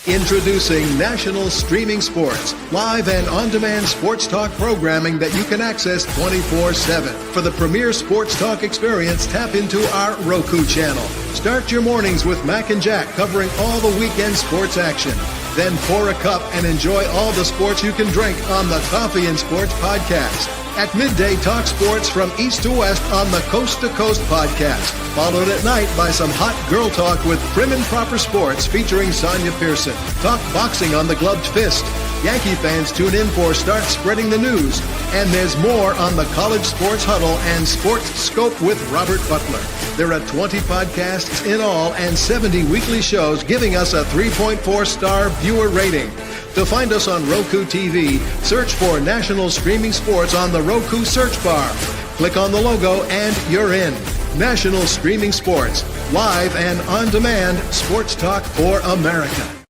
Introducing National Streaming Sports, live and on-demand sports talk programming that you can access 24/7. For the premier sports talk experience, tap into our Roku channel. Start your mornings with Mac and Jack covering all the weekend sports action. Then pour a cup and enjoy all the sports you can drink on the Coffee and Sports podcast. At midday, talk sports from east to west on the Coast to Coast podcast. Followed at night by some hot girl talk with Prim and Proper Sports featuring Sonja Pearson. Talk boxing on the Gloved Fist. Yankee fans tune in for Start Spreading the News. And there's more on the College Sports Huddle and Sports Scope with Robert Butler. There are 20 podcasts in all and 70 weekly shows, giving us a 3.4-star viewer rating. To find us on Roku TV, search for National Streaming Sports on the Roku search bar. Click on the logo and you're in. National Streaming Sports, live and on-demand sports talk for America.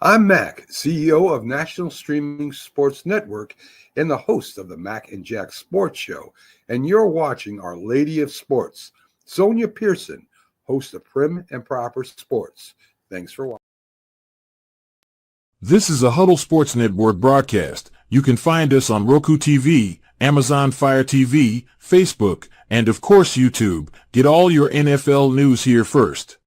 I'm Mac, CEO of National Streaming Sports Network and the host of the Mac and Jack Sports Show, and you're watching Our Lady of Sports, Sonja Pearson, host of Prim and Proper Sports. Thanks for watching. This is a Huddle Sports Network broadcast. You can find us on Roku TV, Amazon Fire TV, Facebook, and of course YouTube. Get all your NFL news here first.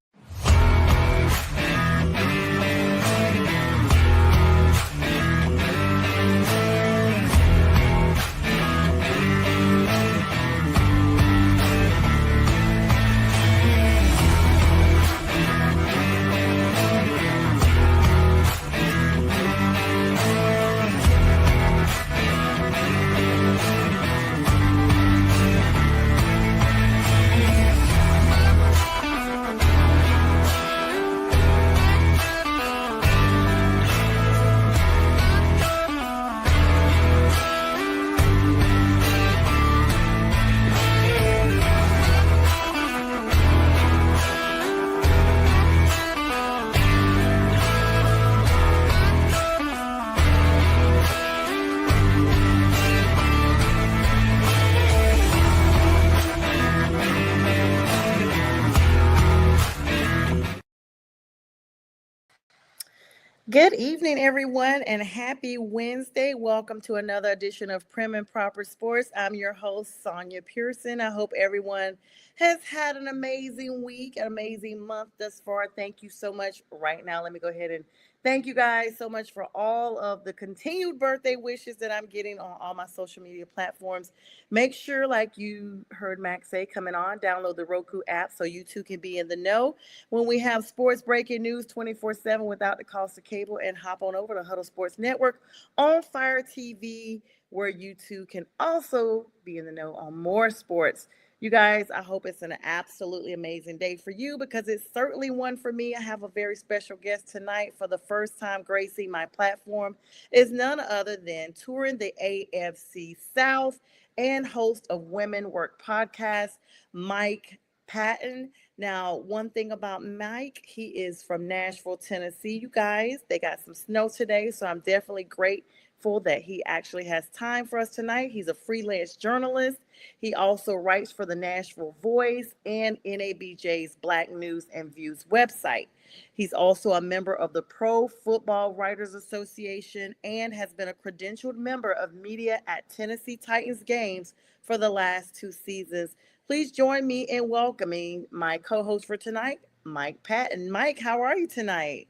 Good evening, everyone, and happy Wednesday. Welcome to another edition of Prim and Proper Sports. I'm your host, Sonja Pearson. I hope everyone has had an amazing week, an amazing month thus far. Thank you so much. Right now, let me go ahead and thank you guys so much for all of the continued birthday wishes that I'm getting on all my social media platforms. Make sure, like you heard Max say, coming on, download the Roku app so you too can be in the know when we have sports breaking news 24/7 without the cost of cable, and hop on over to Huddle Sports Network on Fire TV, where you too can also be in the know on more sports. You guys, I hope it's an absolutely amazing day for you, because it's certainly one for me. I have a very special guest tonight. For the first time gracing my platform is none other than touring the AFC South and host of Women Work Podcast, Mike Patton. Now, one thing about Mike, he is from Nashville, Tennessee. You guys, they got some snow today, so I'm definitely grateful that he actually has time for us tonight. He's a freelance journalist. He also writes for the Nashville Voice and NABJ's Black News and Views website. He's also a member of the Pro Football Writers Association and has been a credentialed member of media at Tennessee Titans games for the last 2 seasons. Please join me in welcoming my co-host for tonight, Mike Patton. Mike, how are you tonight?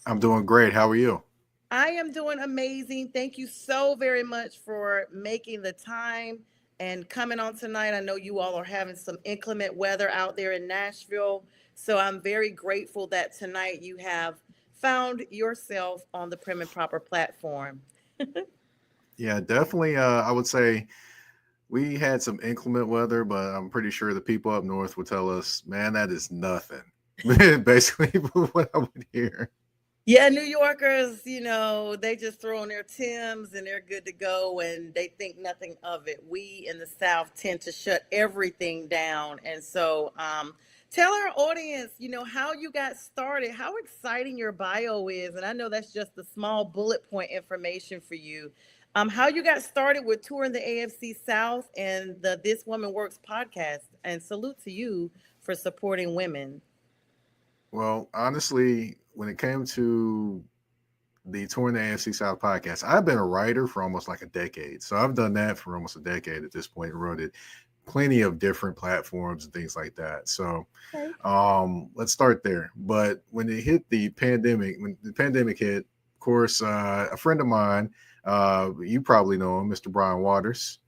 I'm doing great. How are you? I am doing amazing. Thank you so very much for making the time and coming on tonight. I know you all are having some inclement weather out there in Nashville, so I'm very grateful that tonight you have found yourself on the Prim and Proper platform. Yeah, definitely. I would say we had some inclement weather, but I'm pretty sure the people up north would tell us, man, that is nothing. Basically what I would hear. Yeah, New Yorkers, they just throw on their Timbs and they're good to go, and they think nothing of it. We in the South tend to shut everything down. And so tell our audience, how you got started, how exciting your bio is. And I know that's just the small bullet point information for you. How you got started with touring the AFC South and the This Woman Works podcast. And salute to you for supporting women. Well, honestly, when it came to the Touring the AFC South podcast, I've been a writer for almost like a decade. So I've done that for almost a decade at this point and wrote it plenty of different platforms and things like that. So Okay. let's start there. But when it hit the pandemic, when the pandemic hit, of course, a friend of mine, you probably know him, Mr. Brian Waters,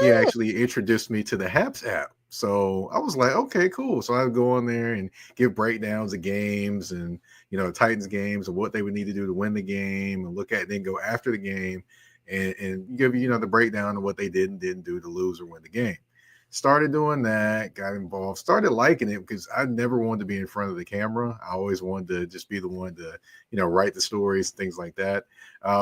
he Oh, actually introduced me to the HAPS app. So I was like, okay, cool. So I would go on there and give breakdowns of games and, Titans games and what they would need to do to win the game and look at, then go after the game and give you, the breakdown of what they did and didn't do to lose or win the game. Started doing that, got involved, started liking it because I never wanted to be in front of the camera. I always wanted to just be the one to, write the stories, things like that.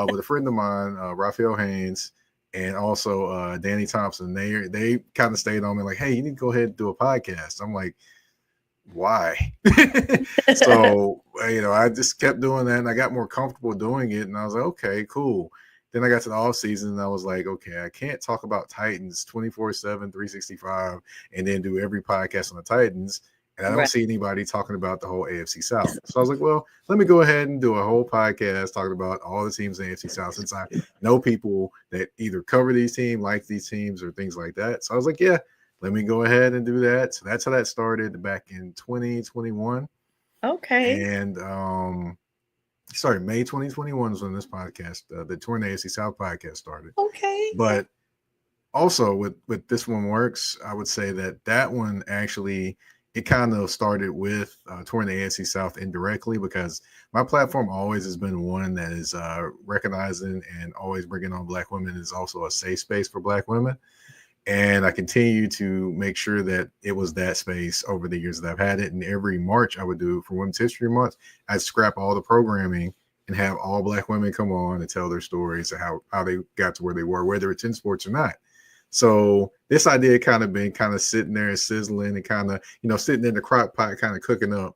With a friend of mine, Raphael Haynes, and also Danny Thompson, they kind of stayed on me like, hey, you need to go ahead and do a podcast. I'm like, why? So, I just kept doing that and I got more comfortable doing it. And I was like, okay, cool. Then I got to the off season and I was like, okay, I can't talk about Titans 24/7, 365, and then do every podcast on the Titans. And I don't right. see anybody talking about the whole AFC South. So I was like, well, let me go ahead and do a whole podcast talking about all the teams in the AFC South since I know people that either cover these teams, like these teams, or things like that. So I was like, yeah, let me go ahead and do that. So that's how that started back in 2021. Okay. And sorry, May 2021 was when this podcast, the Touring the AFC South podcast started. Okay. But also with This One Works, I would say that one actually, it kind of started with Touring the AFC South indirectly because my platform always has been one that is recognizing and always bringing on Black women is also a safe space for Black women. And I continue to make sure that it was that space over the years that I've had it. And every March I would do for Women's History Month, I'd scrap all the programming and have all Black women come on and tell their stories and how they got to where they were, whether it's in sports or not. So this idea kind of been kind of sitting there and sizzling and kind of, sitting in the crock pot, kind of cooking up.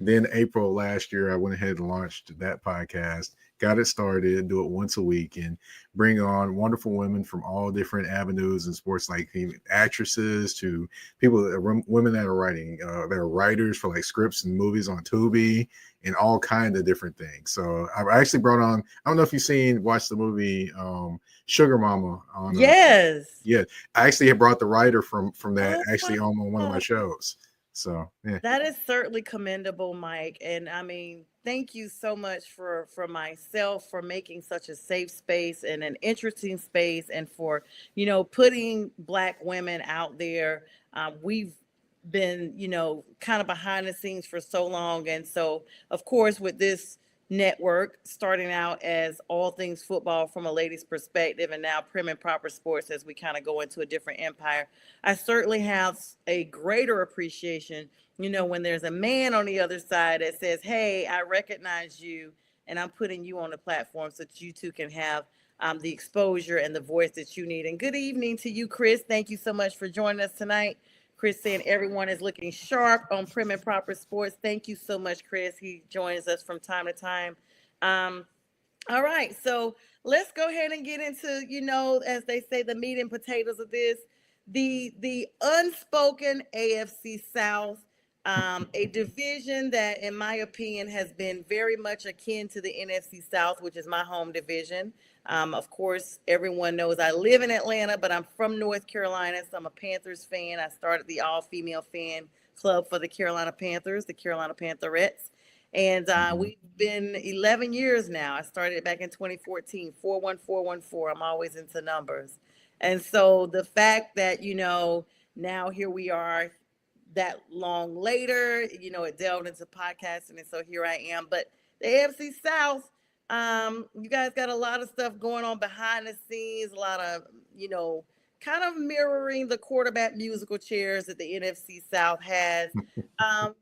Then April last year, I went ahead and launched that podcast, got it started, do it once a week, and bring on wonderful women from all different avenues in sports, like actresses to people that are women that are writing, that are writers for like scripts and movies on Tubi and all kinds of different things. So I actually brought on, I don't know if you've watched the movie Sugar Mama on. Yes. Yeah, I actually had brought the writer from that Oh, actually on one of my wow. shows. So yeah. That is certainly commendable, Mike. And I mean, thank you so much for myself for making such a safe space and an interesting space, and for putting Black women out there. We've been kind of behind the scenes for so long, and so of course with this network starting out as all things football from a lady's perspective, and now Prim and Proper Sports as we kind of go into a different empire, I certainly have a greater appreciation when there's a man on the other side that says, hey, I recognize you and I'm putting you on the platform so that you two can have the exposure and the voice that you need. And good evening to you, Chris. Thank you so much for joining us tonight. Chris saying everyone is looking sharp on Prim and Proper Sports. Thank you so much, Chris. He joins us from time to time. All right, so let's go ahead and get into, as they say, the meat and potatoes of this, the unspoken AFC South, a division that, in my opinion, has been very much akin to the NFC South, which is my home division. Of course, everyone knows I live in Atlanta, but I'm from North Carolina, so I'm a Panthers fan. I started the all-female fan club for the Carolina Panthers, the Carolina Pantherettes. And we've been 11 years now. I started back in 2014, 41414. I'm always into numbers. And so the fact that, now here we are that long later, it delved into podcasting. And so here I am. But the AFC South, you guys got a lot of stuff going on behind the scenes, a lot of, kind of mirroring the quarterback musical chairs that the NFC South has.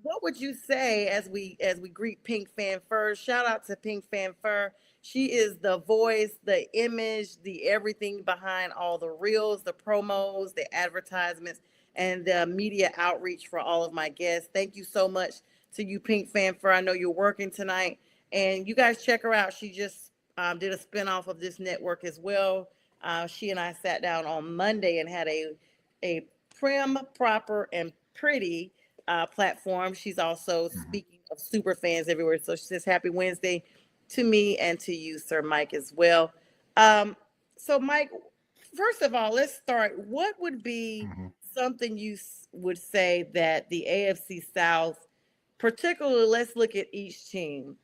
What would you say as we greet Pink Fanfur? Shout out to Pink Fanfur. She is the voice, the image, the everything behind all the reels, the promos, the advertisements, and the media outreach for all of my guests. Thank you so much to you, Pink Fanfur. I know you're working tonight, and you guys check her out. She just did a spinoff of this network as well. She and I sat down on Monday and had a Prim, Proper, and Pretty platform. She's also speaking of super fans everywhere. So she says happy Wednesday to me and to you, Sir Mike, as well. So Mike, first of all, let's start. What would be Mhm. something you would say that the AFC South, particularly, let's look at each team.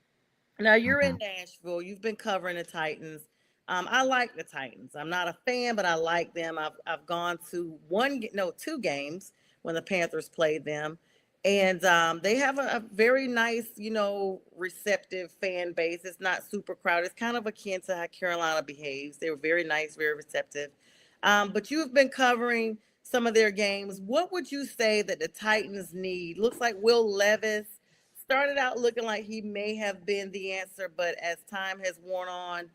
Now you're in Mhm. Nashville. You've been covering the Titans. I like the Titans. I'm not a fan, but I like them. I've gone to two games when the Panthers played them, and they have a very nice, receptive fan base. It's not super crowded. It's kind of akin to how Carolina behaves. They were very nice, very receptive. But you've been covering some of their games. What would you say that the Titans need? Looks like Will Levis started out looking like he may have been the answer, but as time has worn on,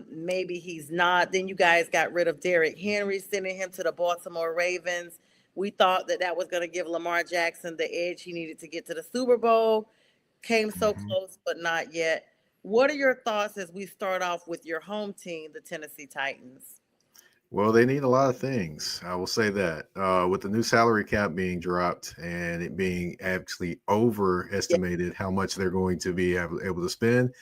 maybe he's not. Then you guys got rid of Derrick Henry, sending him to the Baltimore Ravens. We thought that was going to give Lamar Jackson the edge he needed to get to the Super Bowl. Came so Mhm. close, but not yet. What are your thoughts as we start off with your home team, the Tennessee Titans? Well, they need a lot of things. I will say that with the new salary cap being dropped and it being actually Yeah. overestimated how much they're going to be able to spend,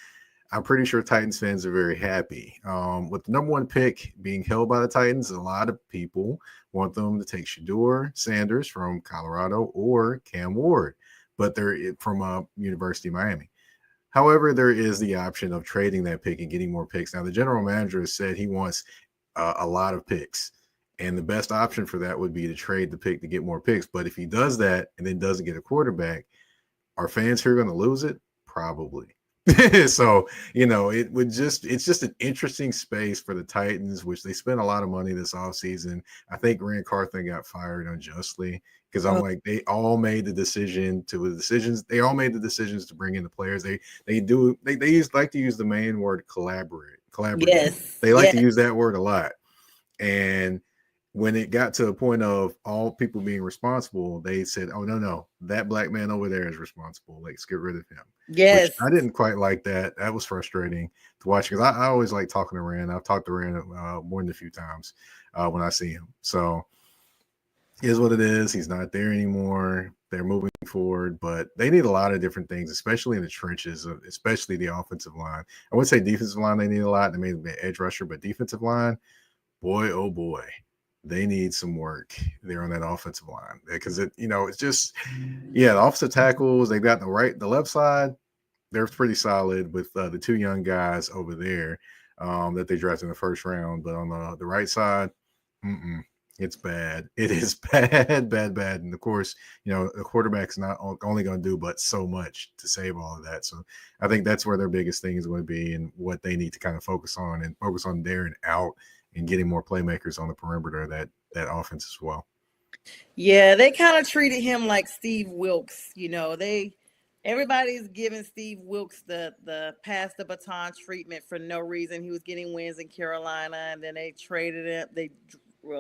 I'm pretty sure Titans fans are very happy. With the number one pick being held by the Titans, a lot of people want them to take Shador Sanders from Colorado or Cam Ward, but they're from University of Miami. However, there is the option of trading that pick and getting more picks. Now, the general manager has said he wants a lot of picks. And the best option for that would be to trade the pick to get more picks. But if he does that and then doesn't get a quarterback, are fans here going to lose it? Probably. So, it's just an interesting space for the Titans, which they spent a lot of money this offseason. I think Rand Carthon got fired unjustly because I'm Oh, like, they all made the decisions to bring in the players. They like to use the main word collaborate. yes, They like to yes. use that word a lot. And when it got to a point of all people being responsible, they said, "Oh no, that black man over there is responsible. Let's get rid of him." Which Yes. I didn't quite like that. That was frustrating to watch because I always like talking to Rand. I've talked to Rand more than a few times when I see him. So is what it is. He's not there anymore. They're moving forward, but they need a lot of different things, especially in the trenches, especially the offensive line. I would say defensive line they need a lot. They may be an edge rusher, but defensive line, boy, oh boy, they need some work there on that offensive line because it's just the offensive tackles they've got the left side, they're pretty solid with the two young guys over there that they drafted in the first round, but on the right side, it's bad. It is bad, bad, bad. And of course, the quarterback's not only going to do but so much to save all of that. So I think that's where their biggest thing is going to be and what they need to kind of focus on there and out and getting more playmakers on the perimeter of that offense as well. Yeah, they kind of treated him like Steve Wilkes. Everybody's giving Steve Wilkes the pass the baton treatment for no reason. He was getting wins in Carolina, and then they traded him.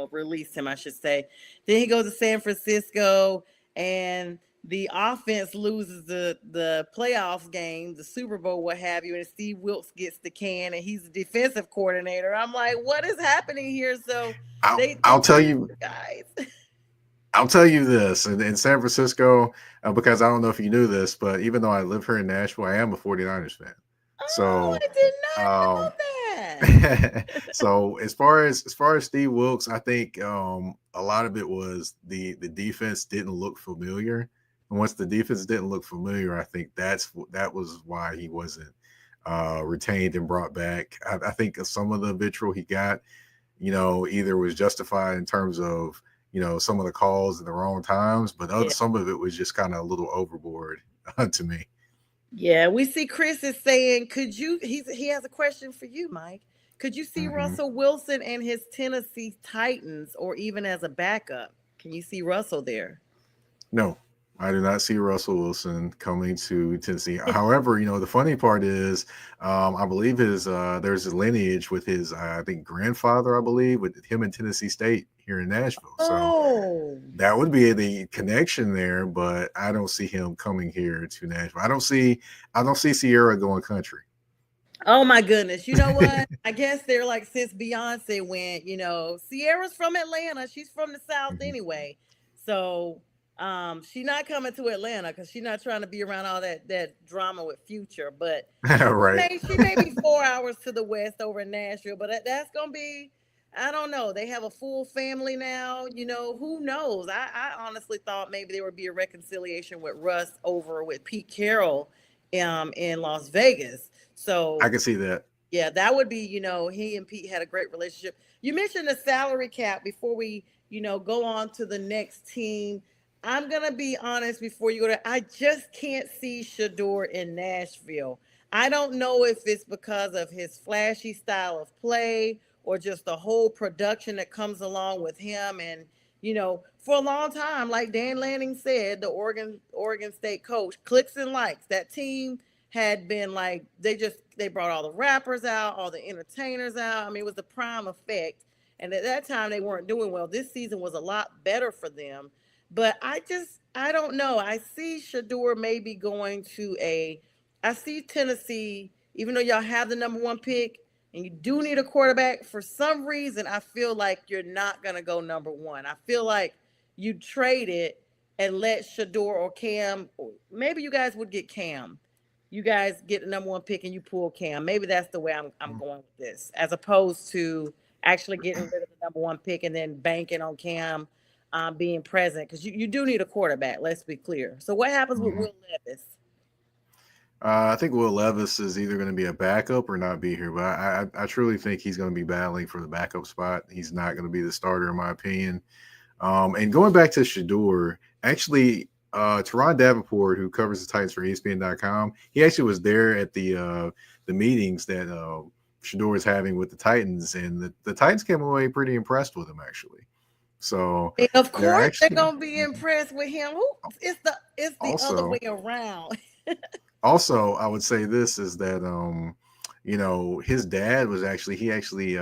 Released him, I should say. Then he goes to San Francisco, and the offense loses the playoffs game, the Super Bowl, what have you, and Steve Wilkes gets the can, and he's the defensive coordinator. I'm like, what is happening here? So they I'll tell treat you. guys. I'll tell you this in San Francisco, because I don't know if you knew this, but even though I live here in Nashville, I am a 49ers fan. Oh, So, I did not know um, that. so as far as Steve Wilkes, I think a lot of it was the defense didn't look familiar. And once the defense didn't look familiar, I think that was why he wasn't retained and brought back. I think some of the vitriol he got, either was justified in terms of some of the calls in the wrong times, but Yeah. some of it was just kind of a little overboard to me. Yeah, we see Chris is saying, he has a question for you, Mike. Could you see Mhm. Russell Wilson and his Tennessee Titans, or even as a backup? Can you see Russell there? No, I do not see Russell Wilson coming to Tennessee. However, the funny part is, I believe there's a lineage with his, I think, grandfather, I believe, with him in Tennessee State here in Nashville. So Oh, that would be the connection there, but I don't see him coming here to Nashville. I don't see Sierra going country. oh my goodness. You know what? I guess they're like, since Beyonce went, Sierra's from Atlanta. She's from the South Mhm. anyway. So She's not coming to Atlanta because she's not trying to be around all that drama with Future. But Right. she may be 4 hours to the west over in Nashville. But that's gonna be, I don't know. They have a full family now. Who knows? I honestly thought maybe there would be a reconciliation with Russ over with Pete Carroll, in Las Vegas. I So can see that. yeah, that would be, he and Pete had a great relationship. You mentioned the salary cap before we, go on to the next team. I'm going to be honest before you go to, I just can't see Shador in Nashville. I don't know if it's because of his flashy style of play or just the whole production that comes along with him. And, for a long time, like Dan Lanning said, the Oregon State coach, clicks and likes, that team had been like, they brought all the rappers out, all the entertainers out. I mean, it was the prime effect. And at that time they weren't doing well. This season was a lot better for them. But I don't know. I see Shador maybe going to I see Tennessee, even though y'all have the number one pick and you do need a quarterback, for some reason I feel like you're not gonna go number one. I feel like you trade it and let Shador or Cam, or maybe you guys would get Cam, you guys get the number one pick and you pull Cam. Maybe that's the way I'm going with this, as opposed to actually getting rid of the number one pick and then banking on Cam, being present, because you do need a quarterback. Let's be clear. So what happens with Mhm. Will Levis? I think Will Levis is either going to be a backup or not be here, but I truly think he's going to be battling for the backup spot. He's not going to be the starter, in my opinion. And going back to Shador, actually, Teron Davenport, who covers the Titans for ESPN.com, he actually was there at the meetings that Shador is having with the Titans, and the Titans came away pretty impressed with him, actually. So And of they're course they're actually gonna be impressed with him. It's the other way also around. also I would say this is that his dad was actually he actually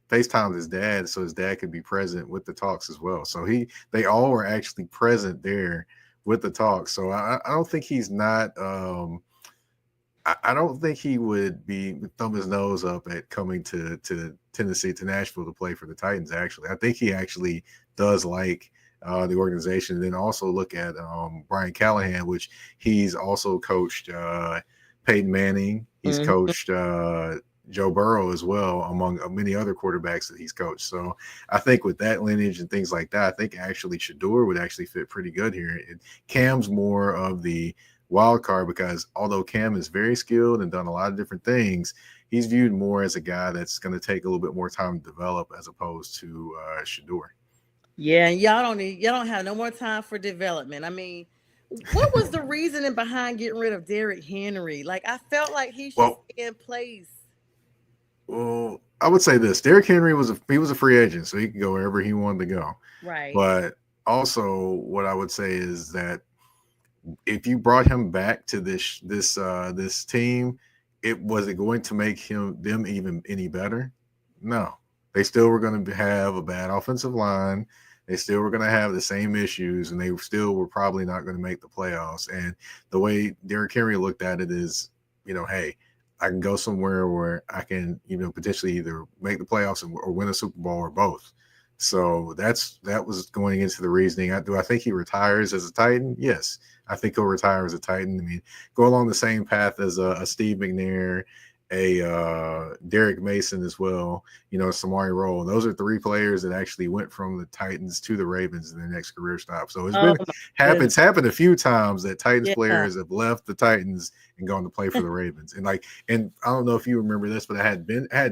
FaceTimed his dad so his dad could be present with the talks as well. So they all were actually present there with the talks. So I don't think he's not I don't think he would be thumb his nose up at coming to Tennessee, to Nashville, to play for the Titans. Actually, I think he actually does like the organization. And then also look at Brian Callahan, which he's also coached Peyton Manning. He's Mhm. coached Joe Burrow as well, among many other quarterbacks that he's coached. So I think with that lineage and things like that, I think actually Shador would actually fit pretty good here. Cam's more of the wild card because although Cam is very skilled and done a lot of different things, he's viewed more as a guy that's going to take a little bit more time to develop as opposed to Shador. Yeah, and y'all don't have no more time for development. I mean, what was the reasoning behind getting rid of Derrick Henry? Like, I felt like he should Well, stay in place. I would say this: Derrick Henry was a free agent, so he could go wherever he wanted to go. Right. But also, what I would say is that if you brought him back to this team, it going to make them even any better? No, they still were going to have a bad offensive line. They still were going to have the same issues, and they still were probably not going to make the playoffs. And the way Derrick Henry looked at it is, hey, I can go somewhere where I can, potentially either make the playoffs or win a Super Bowl or both. So that was going into the reasoning. Do I think he retires as a Titan? Yes, I think he'll retire as a Titan. I mean, go along the same path as a Steve McNair, a Derek Mason as well. Samari Rolle. Those are three players that actually went from the Titans to the Ravens in their next career stop. So Oh my goodness. it's happened a few times that Titans Yeah. players have left the Titans and gone to play for the Ravens. And I don't know if you remember this, but I had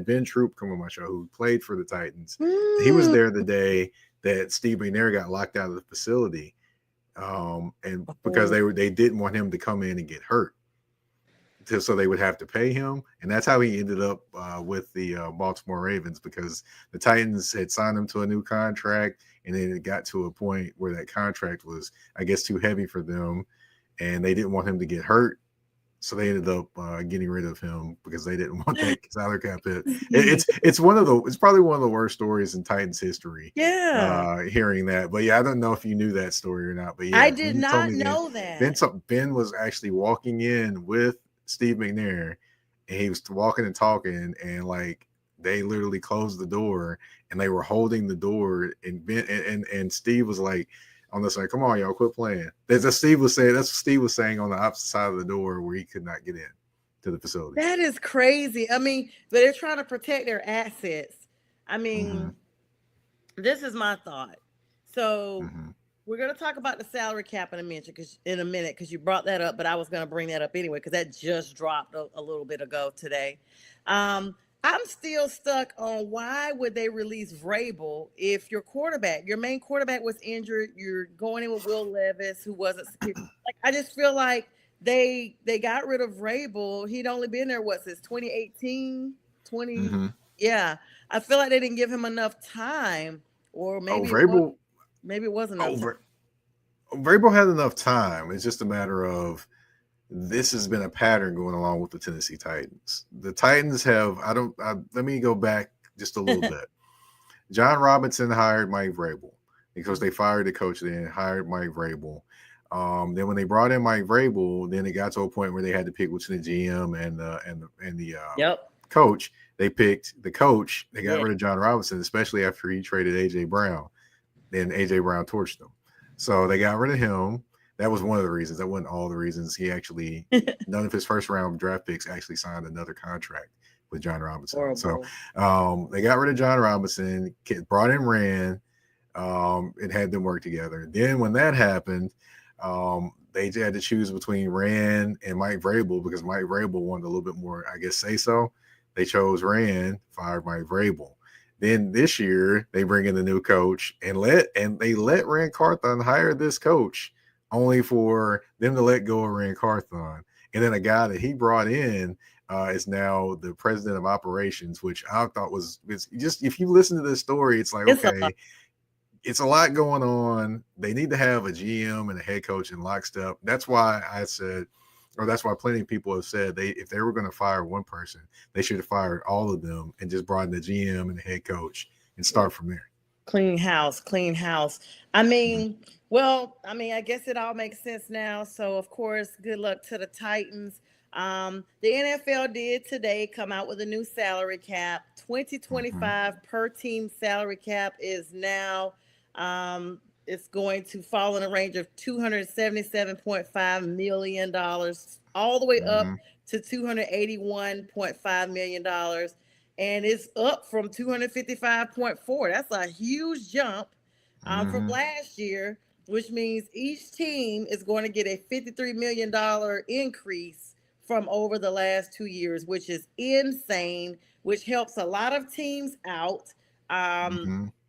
Ben Troop come on my show who played for the Titans. He was Mm. there the day that Steve McNair got locked out of the facility, and because Oh, they didn't want him to come in and get hurt, so they would have to pay him, and that's how he ended up with the Baltimore Ravens, because the Titans had signed him to a new contract, and then it got to a point where that contract was, I guess, too heavy for them, and they didn't want him to get hurt. So they ended up getting rid of him because they didn't want that salary cap hit. It's probably one of the worst stories in Titans history. yeah. Hearing that, but yeah, I don't know if you knew that story or not. But I yeah, did when you told not me know Ben that. Ben was actually walking in with Steve McNair, and he was walking and talking, and like they literally closed the door, and they were holding the door, and Ben and Steve was like, on this side. Come on, y'all, quit playing. That's what Steve was saying. That's what Steve was saying on the opposite side of the door where he could not get in to the facility. That is crazy. I mean, but they're trying to protect their assets. I mean, this is my thought. So we're going to talk about the salary cap in a minute because you brought that up, but I was going to bring that up anyway because that just dropped a little bit ago today. I'm still stuck on why would they release Vrabel if your main quarterback was injured, you're going in with Will Levis, who wasn't like, I just feel like they got rid of Vrabel. He'd only been there since 2018, yeah. I feel like they didn't give him enough time, or maybe Vrabel, maybe it wasn't enough time. Vrabel had enough time. It's just a matter of this has been a pattern going along with the Tennessee Titans. The Titans have, let me go back just a little bit. John Robinson hired Mike Vrabel because they fired the coach, then hired Mike Vrabel. Then when they brought in Mike Vrabel, then it got to a point where they had to pick between the GM and the coach. They picked the coach. They got rid of John Robinson, especially after he traded A.J. Brown. Then A.J. Brown torched them. So they got rid of him. That was one of the reasons. That wasn't all the reasons. He actually, none of his first round draft picks actually signed another contract with John Robinson. Horrible. So they got rid of John Robinson, brought in Rand, and had them work together. Then when that happened, they had to choose between Rand and Mike Vrabel because Mike Vrabel wanted a little bit more, I guess, say so. They chose Rand, fired Mike Vrabel. Then this year they bring in the new coach and they let Rand Carthon hire this coach, only for them to let go of Rand Carthon. And then a guy that he brought in is now the president of operations, which I thought it's just, if you listen to this story, it's like, okay, it's a lot going on. They need to have a GM and a head coach in lockstep. That's why I said, or that's why plenty of people have said if they were going to fire one person, they should have fired all of them and just brought in the GM and the head coach and start from there. Clean house. I mean, I guess it all makes sense now. So, of course, good luck to the Titans. The NFL did today come out with a new salary cap. 2025 per team salary cap is now it's going to fall in a range of $277.5 million all the way up to $281.5 million. And it's up from 255.4. That's a huge jump from last year, which means each team is going to get a $53 million increase from over the last 2 years, which is insane, which helps a lot of teams out.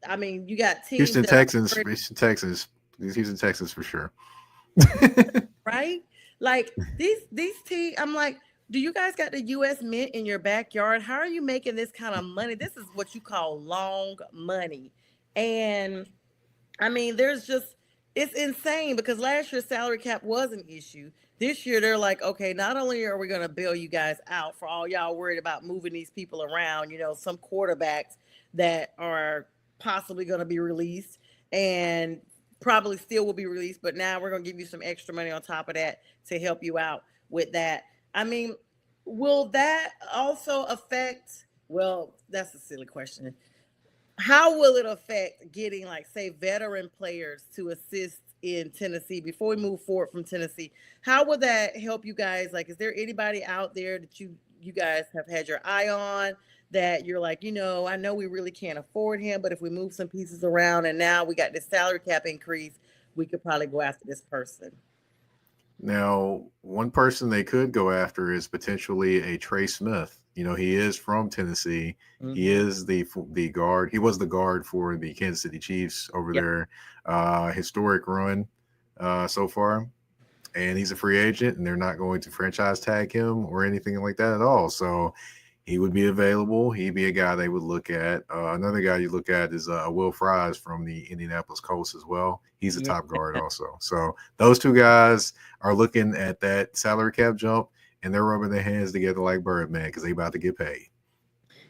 I mean, you got teams Houston Texans for sure. Right? Like these teams, I'm like, do you guys got the U.S. Mint in your backyard? How are you making this kind of money? This is what you call long money. And I mean, it's insane because last year's salary cap was an issue. This year, they're like, okay, not only are we going to bail you guys out for all y'all worried about moving these people around, some quarterbacks that are possibly going to be released and probably still will be released, but now we're going to give you some extra money on top of that to help you out with that. I mean, will that also affect, well, that's a silly question. How will it affect getting, like, say, veteran players to assist in Tennessee before we move forward from Tennessee? How will that help you guys? Like, is there anybody out there that you guys have had your eye on that you're like, I know we really can't afford him, but if we move some pieces around and now we got this salary cap increase, we could probably go after this person? Now, one person they could go after is potentially a Trey Smith. He is from Tennessee. He is the guard. He was the guard for the Kansas City Chiefs over their historic run so far. And he's a free agent, and they're not going to franchise tag him or anything like that at all. So he would be available. He'd be a guy they would look at. Another guy you look at is Will Fries from the Indianapolis Colts as well. He's a top guard also. So those two guys are looking at that salary cap jump, and they're rubbing their hands together like Birdman because they about to get paid.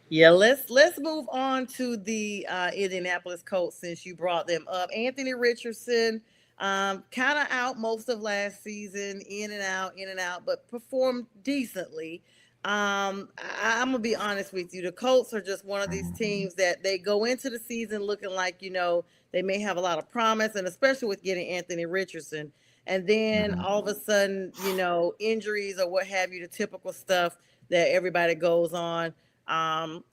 Yeah, let's move on to the Indianapolis Colts since you brought them up. Anthony Richardson, kind of out most of last season, in and out, but performed decently. I'm gonna be honest with you. The Colts are just one of these teams that they go into the season looking like, They may have a lot of promise, and especially with getting Anthony Richardson. And then Mhm. all of a sudden, injuries or what have you, the typical stuff that everybody goes on.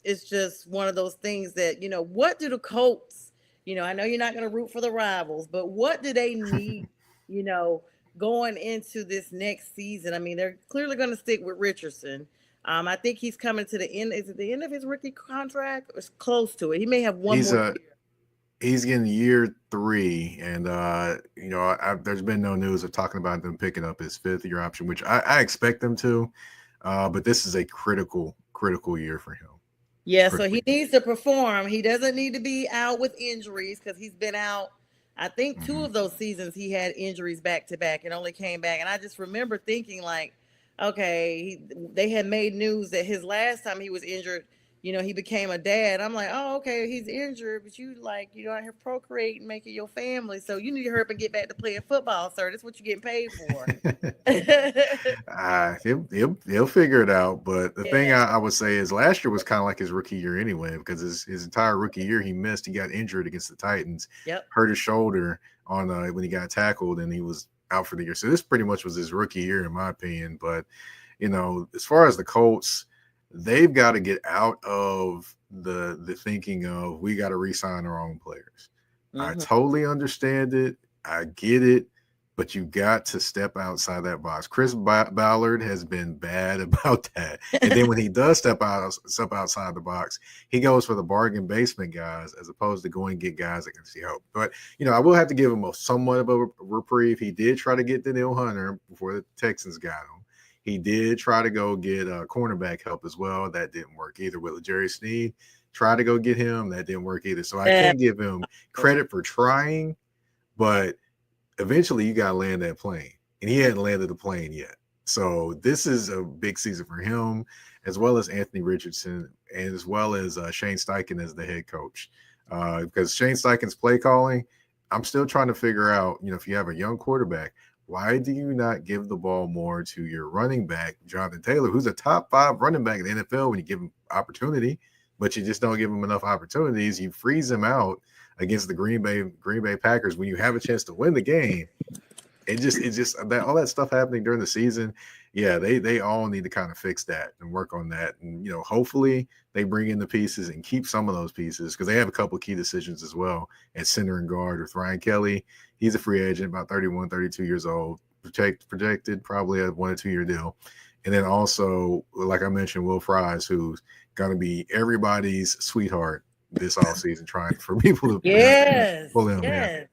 It's just one of those things that, what do the Colts, I know you're not going to root for the rivals, but what do they need, you know, going into this next season? I mean, they're clearly going to stick with Richardson. I think he's coming to the end. Is it the end of his rookie contract? Or it's close to it. He may have one He's more a year. he's getting year 3, and there's been no news of talking about them picking up his 5th-year option, which I expect them to. But this is a critical year for him. Yeah, so Critical he year. needs to perform. He doesn't need to be out with injuries because he's been out. I think 2 Mhm. of those seasons he had injuries back to back and only came back. And I just remember thinking like, okay, they had made news that his last time he was injured, he became a dad. I'm like, oh, okay, he's injured, but out here procreating, making your family. So you need to hurry up and get back to playing football, sir. That's what you're getting paid for. He'll figure it out. But the thing Yeah. I would say is last year was kind of like his rookie year anyway, because his entire rookie year he missed. He got injured against the Titans, Yep. hurt his shoulder on when he got tackled, and he was out for the year. So this pretty much was his rookie year, in my opinion. But as far as the Colts, they've got to get out of the thinking of we got to re-sign our own players. I Mm-hmm. totally understand it. I get it. But you got to step outside that box. Chris Ballard has been bad about that. And then when he does step outside the box, he goes for the bargain basement guys as opposed to going and get guys that can see hope. But, I will have to give him somewhat of a reprieve. He did try to get Danielle Hunter before the Texans got him. He did try to go get cornerback help as well. That didn't work either. With Jerry Sneed, tried to go get him. That didn't work either. So I can't give him credit for trying, but eventually you got to land that plane, and he hadn't landed the plane yet. So this is a big season for him, as well as Anthony Richardson, and as well as Shane Steichen as the head coach. Because Shane Steichen's play calling, I'm still trying to figure out, if you have a young quarterback, why do you not give the ball more to your running back, Jonathan Taylor, who's a top 5 running back in the NFL when you give him opportunity, but you just don't give him enough opportunities. You freeze him out against the Green Bay Packers when you have a chance to win the game. It just that all that stuff happening during the season. Yeah, they all need to kind of fix that and work on that. And hopefully they bring in the pieces and keep some of those pieces, because they have a couple of key decisions as well at center and guard with Ryan Kelly. He's a free agent, about 31, 32 years old, projected probably a 1 or 2 year deal. And then also, like I mentioned, Will Fries, who's going to be everybody's sweetheart this offseason, trying for people to pull him. Yes.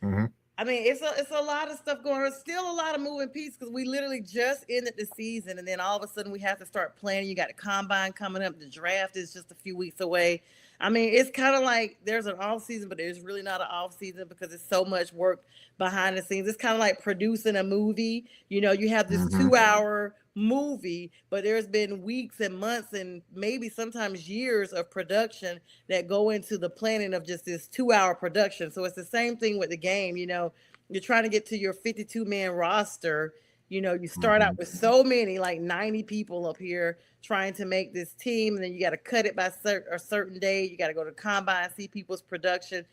Yeah. Mm-hmm. I mean, it's a lot of stuff going on. It's still a lot of moving pieces because we literally just ended the season, and then all of a sudden we have to start planning. You got a combine coming up. The draft is just a few weeks away. I mean, it's kind of like there's an off season, but there's really not an off season because it's so much work behind the scenes. It's kind of like producing a movie. You have this 2-hour movie, but there's been weeks and months and maybe sometimes years of production that go into the planning of just this 2-hour production. So it's the same thing with the game. You're trying to get to your 52-man roster. You start out with so many, like 90 people up here trying to make this team, and then you got to cut it by a certain day. You got to go to combine, see people's production.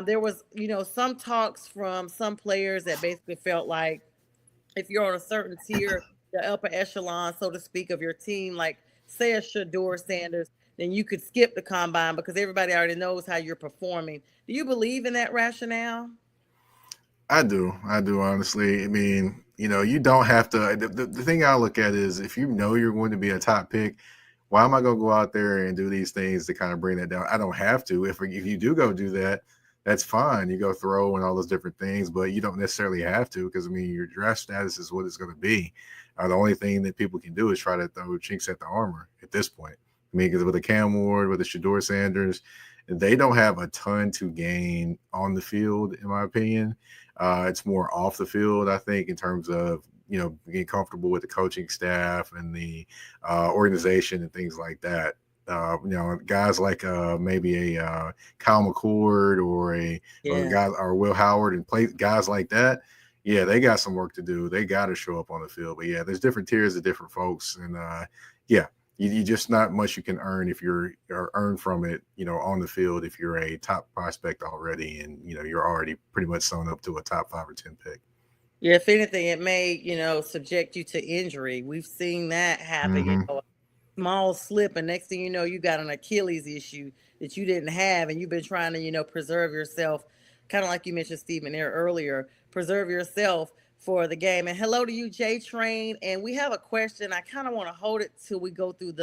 There was, some talks from some players that basically felt like if you're on a certain tier, the upper echelon, so to speak, of your team, like say a Shador Sanders, then you could skip the combine because everybody already knows how you're performing. Do you believe in that rationale? I do, honestly. I mean, you don't have to. The thing I look at is if you know you're going to be a top pick, why am I going to go out there and do these things to kind of bring that down? I don't have to. If you do go do that, that's fine. You go throw and all those different things, but you don't necessarily have to, because, I mean, your draft status is what it's going to be. The only thing that people can do is try to throw chinks at the armor at this point. I mean, because with the Cam Ward, with the Shador Sanders, they don't have a ton to gain on the field, in my opinion. It's more off the field, I think, in terms of, getting comfortable with the coaching staff and the organization and things like that. Guys like maybe a Kyle McCord or Will Howard and guys like that. Yeah, they got some work to do. They got to show up on the field. But yeah, there's different tiers of different folks. And yeah, you just not much you can earn if you're or earn from it, on the field if you're a top prospect already and you're already pretty much sewn up to a top 5 or 10 pick. Yeah, if anything, it may, subject you to injury. We've seen that happen, Mm-hmm. a small slip, and next thing you know, you got an Achilles issue that you didn't have, and you've been trying to, preserve yourself, kind of like you mentioned, Stephen, there earlier, preserve yourself for the game. And hello to you, J Train. And we have a question. I kind of want to hold it till we go through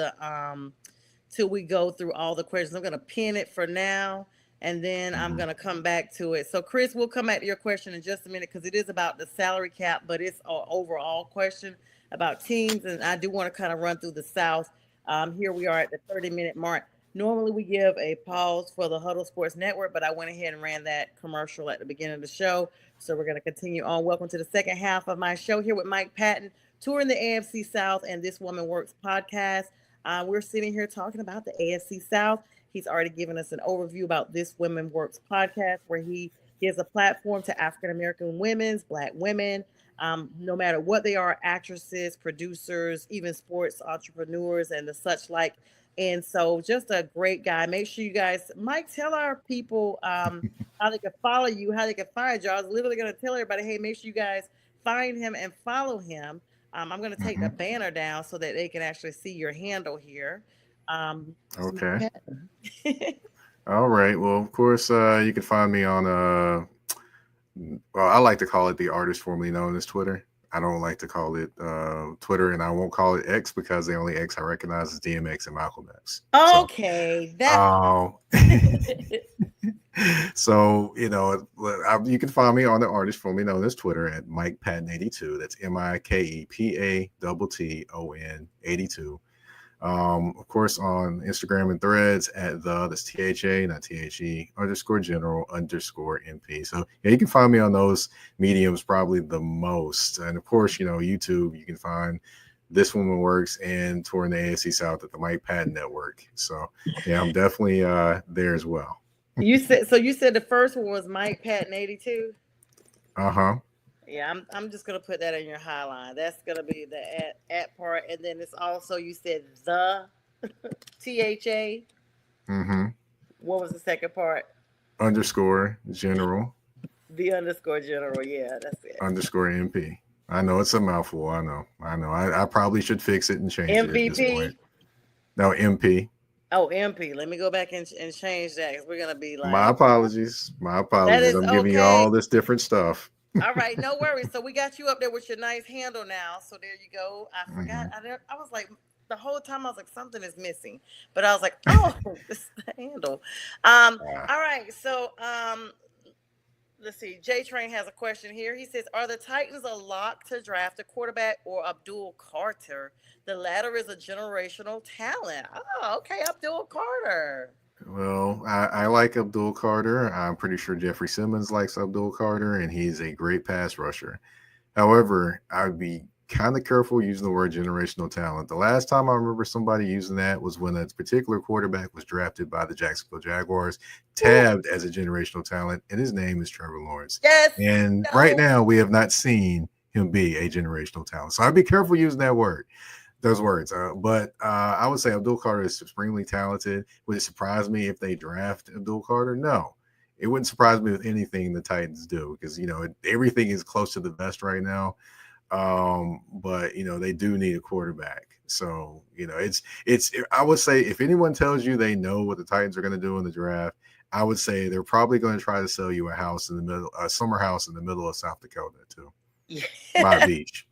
all the questions. I'm going to pin it for now, and then I'm going to come back to it. So, Chris, we'll come back to your question in just a minute because it is about the salary cap, but it's an overall question about teams, and I do want to kind of run through the South. Here we are at the 30-minute mark. Normally, we give a pause for the Huddle Sports Network, but I went ahead and ran that commercial at the beginning of the show. So we're going to continue on. Welcome to the second half of my show here with Mike Patton, touring the AFC South and This Woman Works podcast. We're sitting here talking about the AFC South. He's already given us an overview about This Women Works podcast, where he gives a platform to African-American women, Black women, no matter what they are, actresses, producers, even sports entrepreneurs and the such like. And so just a great guy. Make sure you guys, Mike, tell our people how they can follow you, how they can find you. I was literally going to tell everybody, hey, make sure you guys find him and follow him. I'm going to take the banner down so that they can actually see your handle here. Okay. All right. Well, of course, you can find me on, I like to call it the artist formerly known as Twitter. I don't like to call it Twitter, and I won't call it X because the only X I recognize is DMX and Malcolm X. Okay. So, you can find me on the artist formerly known as Twitter at Mike Patton 82. That's MikePatton 82. Of course, on Instagram and Threads at that's THA, not THE _general_MP. So yeah, you can find me on those mediums probably the most. And of course, YouTube, you can find This Woman Works and touring the AFC South at the Mike Patton Network. So yeah, I'm definitely there as well. You said the first one was Mike Patton 82. Yeah, I'm just gonna put that in your highline. That's gonna be the at part, and then it's also, you said the THA. What was the second part? _general. The _general. Yeah, that's it. _MP. I know it's a mouthful. I know. I probably should fix it and change it at this point. No, MP. Oh, MP. Let me go back and change that because we're gonna be like. My apologies. I'm giving you all this different stuff. All right, no worries. So we got you up there with your nice handle now. So there you go. I forgot. I was like, the whole time I was like, something is missing, but I was like, oh, this is the handle. All right. So let's see. J Train has a question here. He says, are the Titans a lock to draft a quarterback or Abdul Carter? The latter is a generational talent. Oh, okay, Abdul Carter. Well, I like Abdul Carter. I'm pretty sure Jeffrey Simmons likes Abdul Carter, and he's a great pass rusher. However, I would be kind of careful using the word generational talent. The last time I remember somebody using that was when a particular quarterback was drafted by the Jacksonville Jaguars, tabbed as a generational talent, and his name is Trevor Lawrence. Yes. And right now, we have not seen him be a generational talent. So I'd be careful using that word. Those words. But I would say Abdul Carter is supremely talented. Would it surprise me if they draft Abdul Carter? No. It wouldn't surprise me with anything the Titans do because, everything is close to the vest right now. But, they do need a quarterback. So, I would say if anyone tells you they know what the Titans are going to do in the draft, I would say they're probably going to try to sell you a summer house in the middle of South Dakota too. Yeah. By a beach.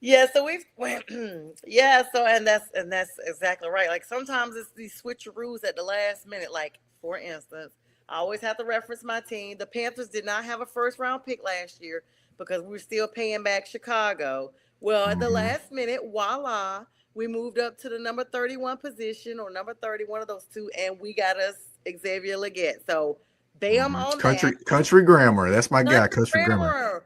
Yeah, so and that's exactly right. Like sometimes it's these switcheroos at the last minute. Like for instance, I always have to reference my team. The Panthers did not have a first round pick last year because we were still paying back Chicago. Well, at the last minute, voila, we moved up to the number 31 position or number 30, one of those two, and we got us Xavier Legette. So bam on that. Country grammar. That's my guy, country grammar.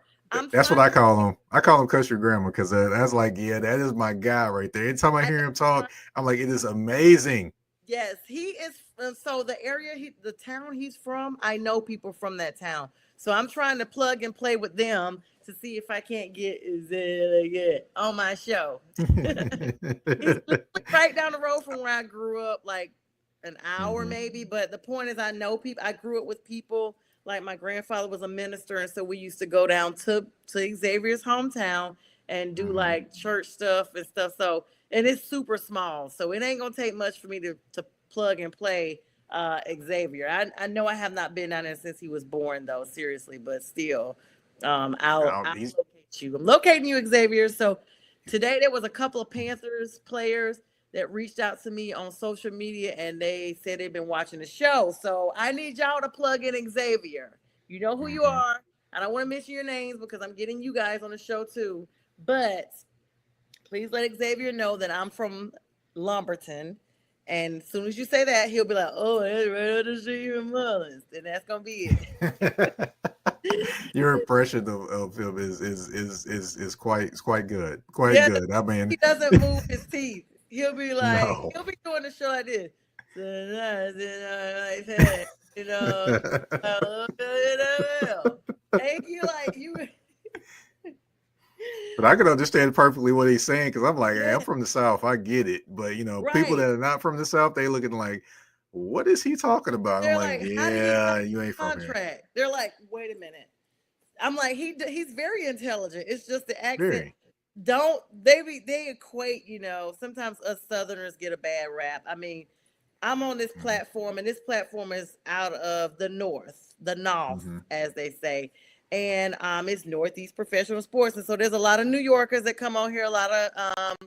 That's what I call him. I call him country grammar because that's like, yeah, that is my guy right there. Anytime I hear him talk, I'm like, it is amazing. Yes, he is. So the area, the town he's from, I know people from that town. So I'm trying to plug and play with them to see if I can't get Xavier on my show. He's literally right down the road from where I grew up, like an hour maybe. But the point is, I know people. I grew up with people. Like my grandfather was a minister, and so we used to go down to Xavier's hometown and do like church stuff and stuff. So, and it's super small, so it ain't gonna take much for me to plug and play Xavier. I know I have not been down there since he was born, though. Seriously, but still, I'll locate you. I'm locating you, Xavier. So today there was a couple of Panthers players that reached out to me on social media, and they said they've been watching the show. So I need y'all to plug in Xavier. You know who you are. I don't want to mention your names because I'm getting you guys on the show too. But please let Xavier know that I'm from Lumberton. And as soon as you say that, he'll be like, "Oh, it's right to see you in Mullins," and that's gonna be it. Your impression of him is quite good. Quite Yeah, good. I mean, he doesn't move his teeth. He'll be like, no. he'll be doing the show like this. Like that, you know. And you like you. But I can understand perfectly what he's saying because I'm like, hey, I'm from the South. I get it. But, you know, people that are not from the South, they looking like, what is he talking about? They're I'm like, yeah, you ain't from contract. here. They're like, wait a minute. I'm like, he's very intelligent. It's just the accent. Very. They equate, you know, sometimes us Southerners get a bad rap. I mean, I'm on this platform, and this platform is out of the North, as they say. And it's Northeast Professional Sports. And so there's a lot of New Yorkers that come on here, a lot of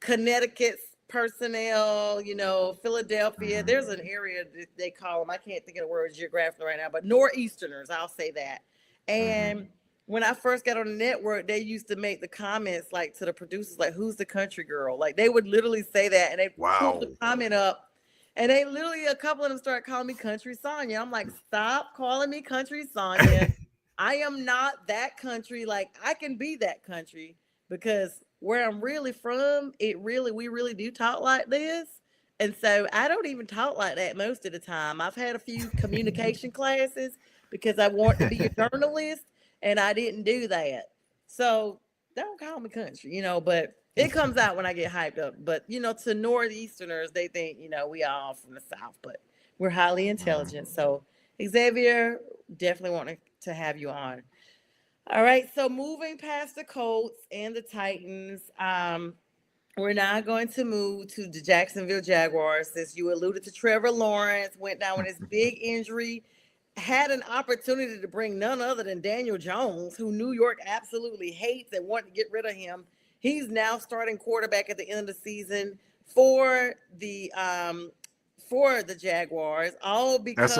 Connecticut personnel, you know, Philadelphia. There's an area that they call them, I can't think of the word geographically right now, but Northeasterners, I'll say that. And when I first got on the network, they used to make the comments like to the producers, like, who's the country girl? Like they would literally say that, and they pulled the comment up. And they literally, a couple of them started calling me Country Sonja. I'm like, stop calling me Country Sonja. I am not that country. Like, I can be that country because where I'm really from, we really do talk like this. And so I don't even talk like that most of the time. I've had a few communication classes because I want to be a journalist, and I didn't do that. So don't call me country, you know, but it comes out when I get hyped up. But, you know, to Northeasterners, they think, you know, we all from the South, but we're highly intelligent. So Xavier, definitely want to have you on. All right. So moving past the Colts and the Titans, we're now going to move to the Jacksonville Jaguars. Since you alluded to Trevor Lawrence, went down with his big injury, had an opportunity to bring none other than Daniel Jones, who New York absolutely hates and wanted to get rid of him. He's now starting quarterback at the end of the season for the Jaguars, all because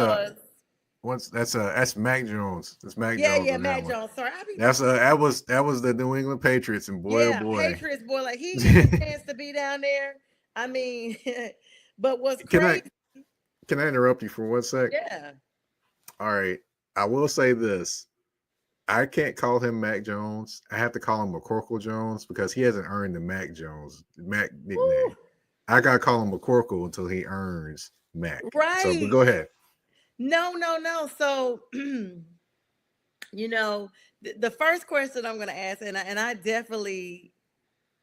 that's Mac Jones. That's Mac Jones. Yeah, Mac Jones. Sorry, that was the New England Patriots, and boy, oh boy, Patriots boy, like he gets a chance to be down there. I mean, but what's crazy? Can I interrupt you for 1 sec? Yeah. All right, I will say this. I can't call him Mac Jones. I have to call him McCorkle Jones because he hasn't earned the Mac nickname. Woo. I gotta call him McCorkle until he earns Mac. Right. So, but go ahead. No. So, you know, the first question I'm going to ask, and I definitely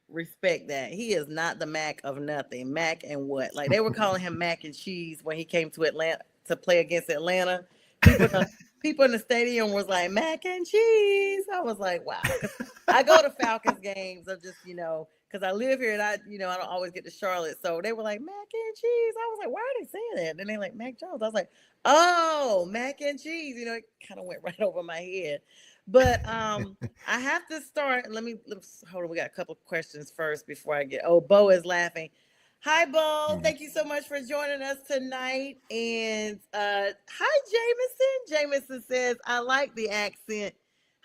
respect that. He is not the Mac of nothing. Mac and what? Like they were calling him Mac and Cheese when he came to Atlanta to play against Atlanta. People in the stadium was like, Mac and Cheese. I was like, wow. I go to Falcons games. I'm just, you know, because I live here and I don't always get to Charlotte. So they were like, Mac and Cheese. I was like, why are they saying that? And they're like, Mac Jones. I was like, oh, Mac and Cheese. You know, it kind of went right over my head. But I have to start. Let's hold on. We got a couple of questions first before I get. Oh, Bo is laughing. Hi, Bo. Thank you so much for joining us tonight. And hi, Jameson. Jameson says, I like the accent.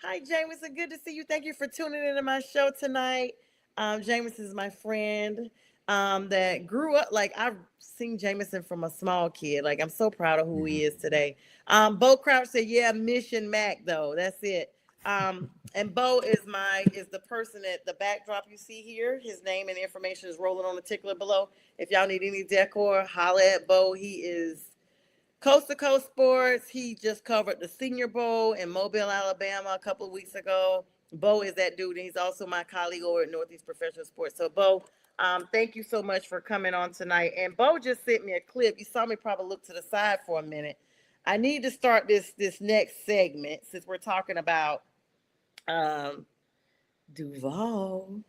Hi, Jameson. Good to see you. Thank you for tuning into my show tonight. Jameson is my friend that grew up. Like, I've seen Jameson from a small kid. Like, I'm so proud of who he is today. Bo Crouch said, yeah, Mission Mac, though. That's it. And Bo is the person at the backdrop you see here. His name and information is rolling on the tickler below. If y'all need any decor, holla at Bo. He is Coast to Coast Sports. He just covered the Senior Bowl in Mobile, Alabama a couple of weeks ago. Bo is that dude, and he's also my colleague over at Northeast Professional Sports. So, Bo, thank you so much for coming on tonight. And Bo just sent me a clip. You saw me probably look to the side for a minute. I need to start this next segment since we're talking about Duval.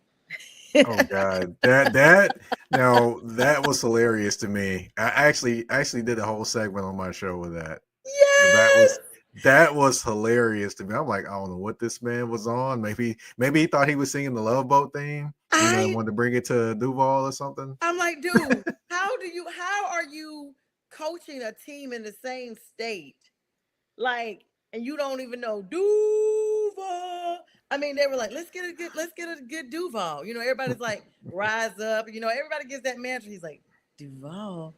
Oh God, that now that was hilarious to me. I actually did a whole segment on my show with that. Yes. That was hilarious to me. I'm like, I don't know what this man was on. Maybe he thought he was singing the Love Boat theme. Wanted to bring it to Duval or something. I'm like, dude, how are you coaching a team in the same state? Like, and you don't even know Duval. I mean, they were like, let's get a good Duval. Everybody's like, rise up. Everybody gets that mantra. He's like, Duval.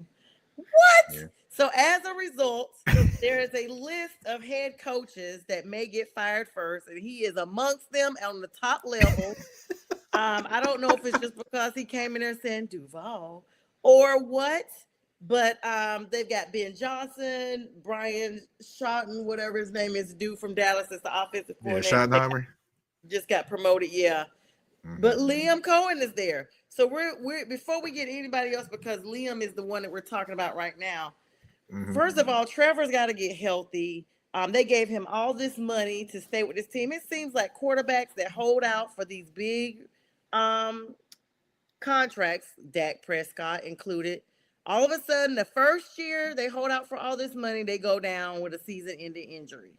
What? Yeah. So as a result, there is a list of head coaches that may get fired first, and he is amongst them on the top level. I don't know if it's just because he came in there saying Duval or what, but they've got Ben Johnson, Brian Schotten, whatever his name is, dude from Dallas is the offensive coordinator. Yeah, Schottenheimer. Just got promoted, yeah. Mm-hmm. But Liam Cohen is there. So we're before we get anybody else, because Liam is the one that we're talking about right now. Mm-hmm. First of all, Trevor's got to get healthy. They gave him all this money to stay with this team. It seems like quarterbacks that hold out for these big contracts, Dak Prescott included, all of a sudden the first year they hold out for all this money, they go down with a season-ending injury.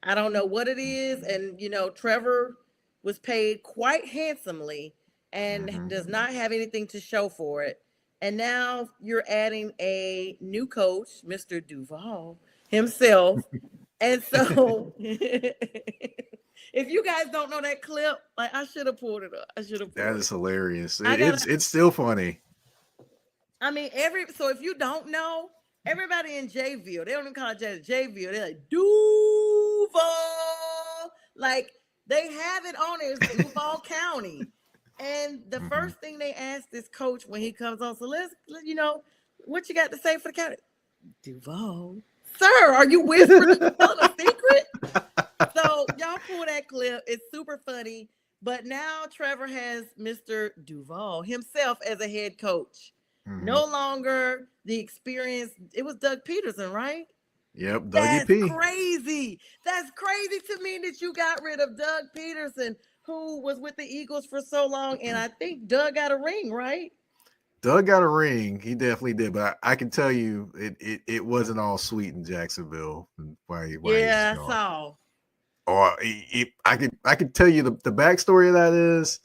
I don't know what it is. And, Trevor was paid quite handsomely and does not have anything to show for it. And now you're adding a new coach, Mr. Duval himself. And so if you guys don't know that clip, like, I should have pulled it up. That is hilarious. It's still funny. I mean, so if you don't know, everybody in Jayville, they don't even call it Jayville. They're like, Duval. Like, they have it on it. It's Duval County. And the first thing they ask this coach when he comes on, so let's what you got to say for the county? Duval. Sir, are you whispering a secret? So y'all pull that clip. It's super funny. But now Trevor has Mr. Duval himself as a head coach. Mm-hmm. No longer the experience. It was Doug Peterson, right? Yep, Dougie P. Crazy. That's crazy to me that you got rid of Doug Peterson, who was with the Eagles for so long. And I think Doug got a ring, right? Doug got a ring. He definitely did. But I can tell you, it wasn't all sweet in Jacksonville. I saw. Or I could tell you the backstory of that is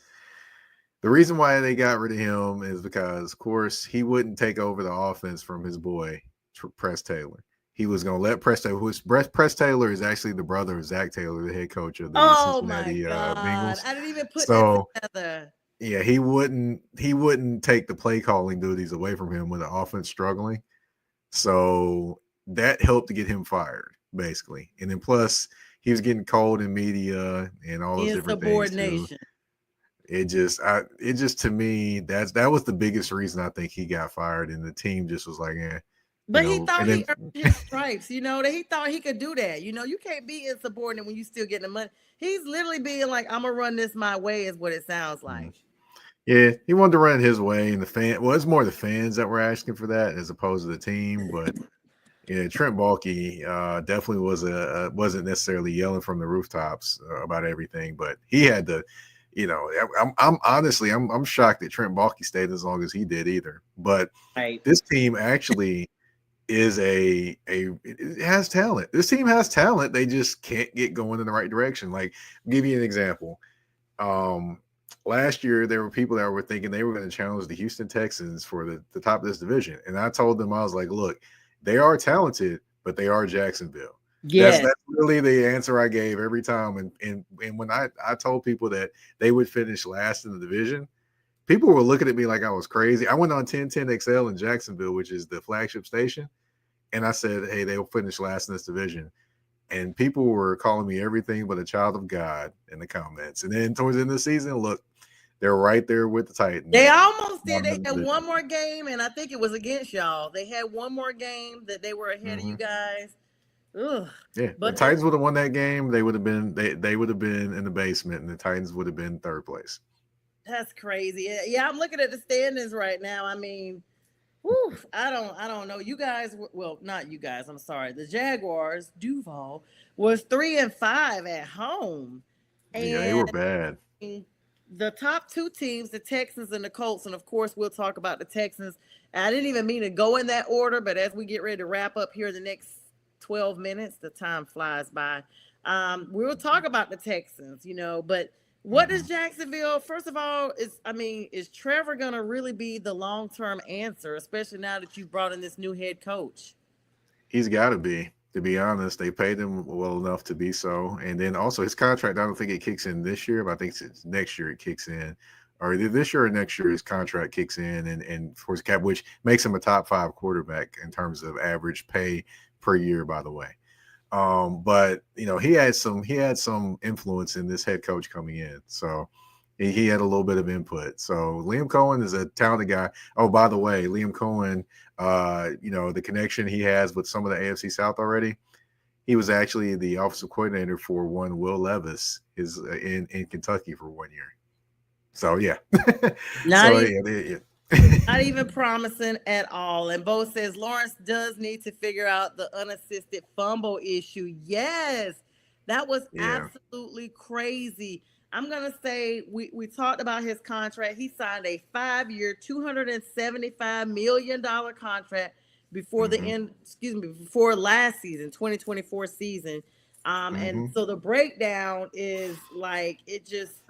the reason why they got rid of him is because, of course, he wouldn't take over the offense from his boy Press Taylor. He was going to let Press Taylor, Press Taylor is actually the brother of Zach Taylor, the head coach of the Cincinnati Bengals. I didn't even put that together. Yeah, he wouldn't take the play calling duties away from him with the offense struggling. So that helped to get him fired, basically. And then plus he was getting cold in media and all those different things too. It just to me, that was the biggest reason I think he got fired, and the team just was like, eh. But he thought he earned his stripes, that he thought he could do that. You can't be insubordinate when you still getting the money. He's literally being like, I'm gonna run this my way, is what it sounds like. Yeah, he wanted to run it his way, and it's more the fans that were asking for that as opposed to the team. But yeah, Trent Baalke definitely wasn't necessarily yelling from the rooftops about everything, but he had to. I'm honestly shocked that Trent Baalke stayed as long as he did either. But This team actually it has talent. This team has talent. They just can't get going in the right direction. Like, I'll give you an example. Last year, there were people that were thinking they were going to challenge the Houston Texans for the top of this division. And I told them, I was like, look, they are talented, but they are Jacksonville. Yes. That's really the answer I gave every time. And when I told people that they would finish last in the division, people were looking at me like I was crazy. I went on 1010XL in Jacksonville, which is the flagship station. And I said, hey, they'll finish last in this division. And people were calling me everything but a child of God in the comments. And then towards the end of the season, look, They're right there with the Titans. They almost did. They had one more game, and I think it was against y'all. They had one more game that they were ahead of you guys. Ugh. Yeah, but the Titans would have won that game. They would have been they would have been in the basement, and the Titans would have been third place. That's crazy. Yeah, I'm looking at the standings right now. I mean, whew, I don't know. You guys, well, not you guys. I'm sorry. The Jaguars, Duval, was 3-5 at home. And yeah, they were bad. The top two teams, the Texans and the Colts, and of course we'll talk about the Texans. I didn't even mean to go in that order, but as we get ready to wrap up here the next 12 minutes, the time flies by. We'll talk about the Texans, but what is Jacksonville? First of all, is Trevor going to really be the long-term answer, especially now that you've brought in this new head coach? He's got to be. To be honest, they paid him well enough to be so. And then also his contract, I don't think it kicks in this year, but I think it's next year it kicks in. Or either this year or next year his contract kicks in and for his cap, which makes him a top 5 quarterback in terms of average pay per year, by the way. But he had some influence in this head coach coming in. So he had a little bit of input. So Liam Cohen is a talented guy. Oh, by the way, Liam Cohen, the connection he has with some of the AFC South already. He was actually the offensive coordinator for one Will Levis in Kentucky for 1 year. So yeah. Not even promising at all. And Bo says Lawrence does need to figure out the unassisted fumble issue. Yes, that was absolutely crazy. I'm going to say we talked about his contract. He signed a 5-year, $275 million contract before before last season, 2024 season. And so the breakdown is like, it's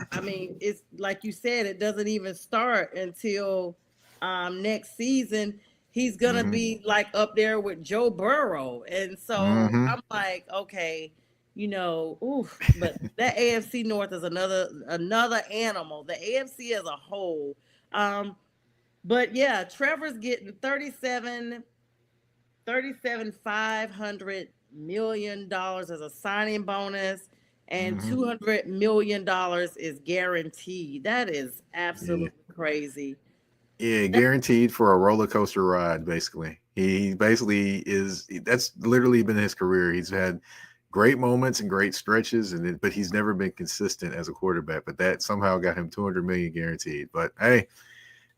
like you said, it doesn't even start until next season. He's going to be like up there with Joe Burrow. And so I'm like, okay, but that AFC North is another animal. The AFC as a whole. But yeah, Trevor's getting $500 million as a signing bonus, and $200 million is guaranteed. That is absolutely crazy. Yeah, guaranteed for a roller coaster ride, basically. He basically that's literally been his career. He's had great moments and great stretches, but he's never been consistent as a quarterback. But that somehow got him $200 million guaranteed. But hey,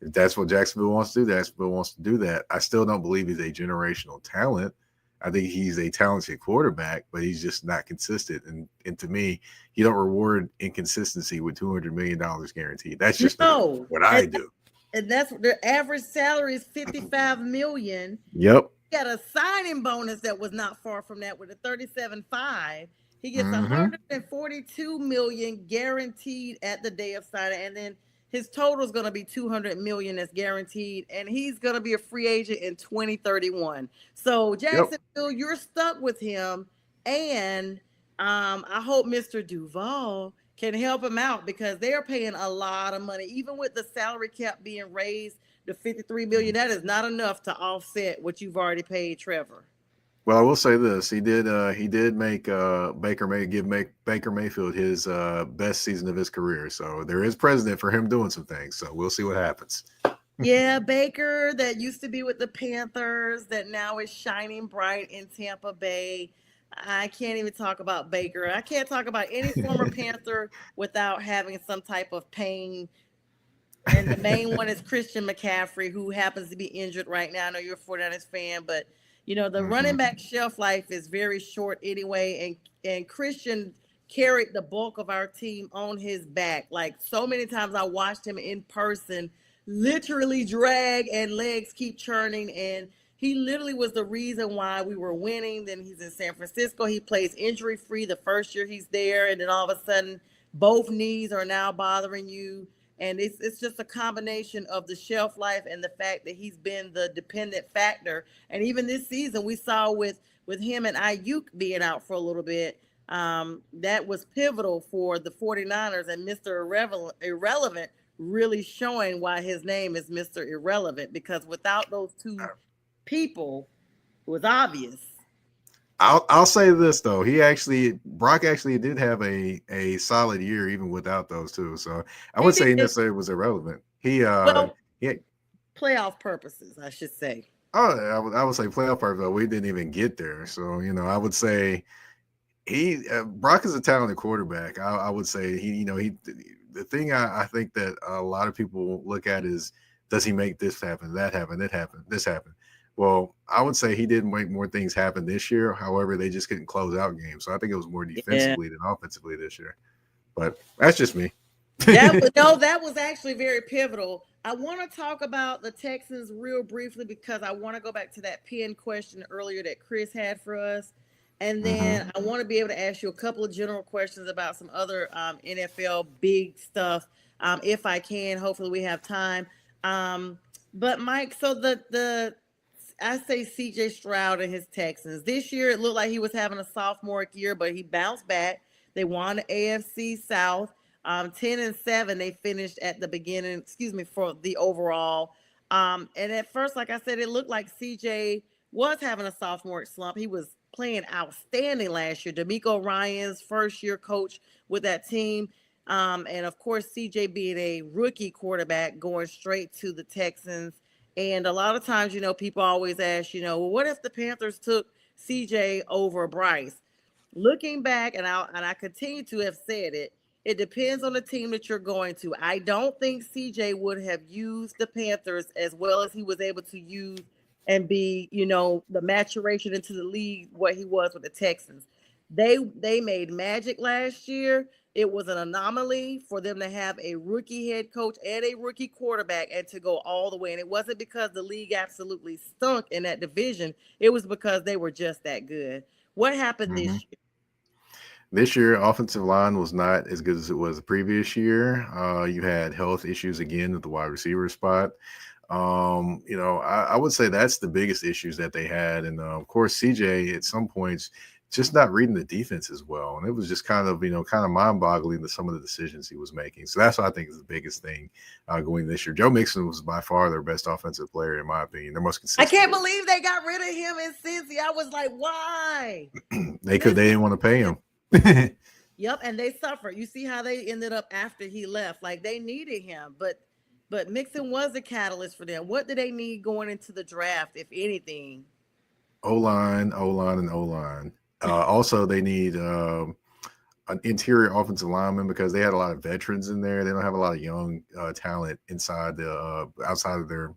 if that's what Jacksonville wants to do, Jacksonville wants to do that. I still don't believe he's a generational talent. I think he's a talented quarterback, but he's just not consistent. And to me, you don't reward inconsistency with $200 million guaranteed. That's just what I do. And that's their average salary is $55 million. Yep. Got a signing bonus that was not far from that with a 37.5. He gets $142 million guaranteed at the day of signing, and then his total is going to be $200 million that's guaranteed, and he's going to be a free agent in 2031. So Jacksonville, you're stuck with him, and I hope Mr. Duval can help him out because they're paying a lot of money, even with the salary cap being raised to $53 million. That is not enough to offset what you've already paid Trevor. Well, I will say this: he did make Baker Mayfield his best season of his career. So there is precedent for him doing some things. So we'll see what happens. Yeah, Baker that used to be with the Panthers that now is shining bright in Tampa Bay. I can't even talk about Baker. I can't talk about any former Panther without having some type of pain. And the main one is Christian McCaffrey, who happens to be injured right now. I know you're a 49ers fan, but the running back shelf life is very short anyway. And Christian carried the bulk of our team on his back. Like so many times I watched him in person, literally drag and legs keep churning. And he literally was the reason why we were winning. Then he's in San Francisco. He plays injury free the first year he's there. And then all of a sudden, both knees are now bothering you. And it's just a combination of the shelf life and the fact that he's been the dependent factor. And even this season, we saw with him and Ayuk being out for a little bit, that was pivotal for the 49ers and Mr. Irrelevant really showing why his name is Mr. Irrelevant, because without those two people, it was obvious. I'll say this though. Brock actually did have a solid year even without those two. So I He would say he did necessarily was irrelevant. well, He playoff purposes, I should say. I would say playoff part though. We didn't even get there. So I would say Brock is a talented quarterback. I would say he the thing I think that a lot of people look at is, does he make this happen, that happen, this happen? Well, I would say he didn't make more things happen this year. However, they just couldn't close out games. So I think it was more Yeah. defensively than offensively this year. But that's just me. That was actually very pivotal. I want to talk about the Texans real briefly because I want to go back to that pin question earlier that Chris had for us. And then I want to be able to ask you a couple of general questions about some other NFL big stuff, if I can. Hopefully, we have time. But Mike, so I say C.J. Stroud and his Texans this year, it looked like he was having a sophomore year, but he bounced back. They won the AFC South. 10-7, they finished at the beginning, for the overall. And at first, like I said, it looked like CJ was having a sophomore slump. He was playing outstanding last year. D'Amico Ryan's first year coach with that team. And of course, CJ being a rookie quarterback going straight to the Texans. And a lot of times, people always ask, well, what if the Panthers took CJ over Bryce? Looking back, and I continue to have said it, it depends on the team that you're going to. I don't think CJ would have used the Panthers as well as he was able to use and be, the maturation into the league, what he was with the Texans. They made magic last year. It was an anomaly for them to have a rookie head coach and a rookie quarterback and to go all the way. And it wasn't because the league absolutely stunk in that division. It was because they were just that good. What happened this year? This year, offensive line was not as good as it was the previous year. You had health issues again at the wide receiver spot. I would say that's the biggest issues that they had. And of course, CJ at some points just not reading the defense as well. And it was just kind of mind boggling to some of the decisions he was making. So that's what I think is the biggest thing going this year. Joe Mixon was by far their best offensive player, in my opinion. Their most consistent. I can't believe they got rid of him in Cincy. I was like, why? They didn't want to pay him. Yep, and they suffered. You see how they ended up after he left. Like they needed him, but Mixon was a catalyst for them. What do they need going into the draft, if anything? O-line, and O-line. Also, they need an interior offensive lineman because they had a lot of veterans in there. They don't have a lot of young talent inside outside of their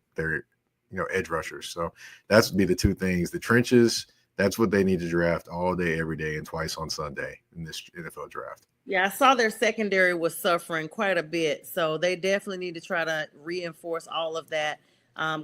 edge rushers. So that's would be the two things. The trenches. That's what they need to draft all day, every day, and twice on Sunday in this NFL draft. Yeah, I saw their secondary was suffering quite a bit. So they definitely need to try to reinforce all of that.